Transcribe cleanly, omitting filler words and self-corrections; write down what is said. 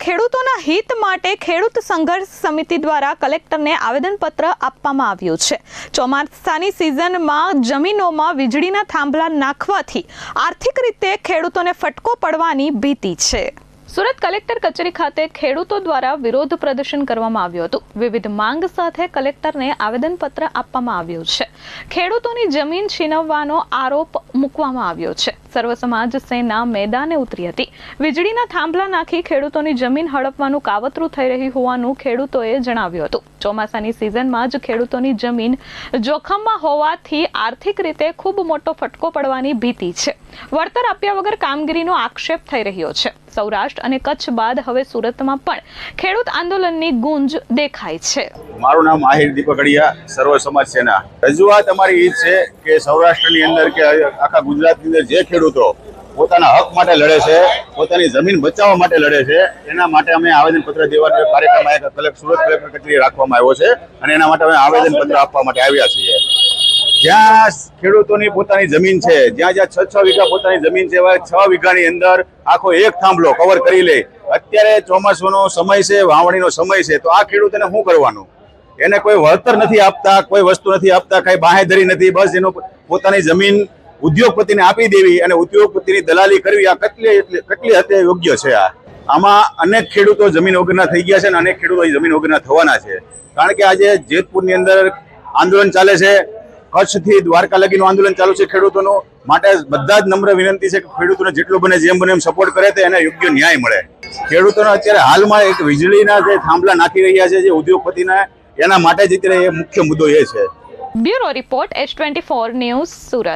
ખેડૂતોના હિત માટે ખેડૂત સંઘર્ષ સમિતિ દ્વારા કલેક્ટરને આવેદનપત્ર આપવામાં આવ્યું છે। ચોમાસાની સિઝનમાં જમીનોમાં વીજળીના થાંભલા નાખવાથી આર્થિક રીતે ખેડૂતોને ફટકો પડવાની ભીતિ છે। સુરત કલેક્ટર કચેરી ખાતે ખેડૂતો દ્વારા વિરોધ પ્રદર્શન કરવામાં આવ્યું હતું। વિવિધ માંગ સાથે કલેક્ટરને આવેદનપત્ર આપવામાં આવ્યું છે। ખેડૂતોની જમીન છીનવવાનો આરોપ મૂકવામાં આવ્યો છે। સર્વ સમાજ સેના મેદાને ઉતરી હતી। વીજળીના થાંભલા નાખી ખેડૂતોની જમીન હડપવાનું કાવતરું થઈ રહ્યું હોવાનું ખેડૂતોએ જણાવ્યું હતું। ચોમાસાની સિઝનમાં જ ખેડૂતોની જમીન જોખમમાં હોવાથી આર્થિક રીતે ખૂબ મોટો ફટકો પડવાની ભીતિ છે। વળતર આપ્યા વગર કામગીરીનો આક્ષેપ થઈ રહ્યો છે। સૌરાષ્ટ્ર અને કચ્છ બાદ હવે સુરતમાં પણ ખેડૂત આંદોલનની ગુંજ દેખાય છે। મારું નામ આહિર દીપકડિયા, સર્વ સમાજ સેના। રજૂઆત અમારી એ છે કે સૌરાષ્ટ્રની અંદર કે આખા ગુજરાતની અંદર જે ખેડૂતો પોતાના હક માટે લડે છે, પોતાની જમીન બચાવવા માટે લડે છે, એના માટે અમે આવેદનપત્ર દેવાનો કાર્યક્રમ સુરત કલેક્ટર કચેરી રાખવામાં આવ્યો છે અને એના માટે અમે આવેદનપત્ર આપવા માટે આવ્યા છીએ। જ્યાં ખેડૂતોની પોતાની જમીન છે, જ્યાં 6 વીઘા પોતાની જમીન છે, 6 વીઘાની અંદર આખો એક થાંભલો કવર કરી લે। અત્યારે ચોમાસાનો સમય છે, વાવણીનો સમય છે, તો આ ખેડૂતોને શું કરવાનું? એને કોઈ વળતર નથી આપતા, કોઈ વસ્તુ નથી આપતા, કઈ બાંહેધરી નથી। બસ એનો પોતાની જમીન ઉદ્યોગપતિને આપી દેવી અને ઉદ્યોગપતિની દલાલી કરવી, આ કેટલી હદે યોગ્ય છે? આમાં અનેક ખેડૂતો જમીન વગરના થઈ ગયા છે અને અનેક ખેડૂતો જમીન વગરના થવાના છે। કારણ કે આજે જેતપુરની અંદર આંદોલન ચાલે છે, કચ્છથી દ્વારકા લગીનું આંદોલન ચાલુ છે ખેડૂતોનું। માટે બધા જ નમ્ર વિનંતી છે કે ખેડૂતોને જેટલો બને જેમ બને એમ સપોર્ટ કરે તો એને યોગ્ય ન્યાય મળે। ખેડૂતોને અત્યારે હાલમાં એક વીજળીના જે થાંભલા નાખી રહ્યા છે જે ઉદ્યોગપતિના, એના માટે જ અત્યારે એ મુખ્ય મુદ્દો એ છે। Bureau report H24 news Surat.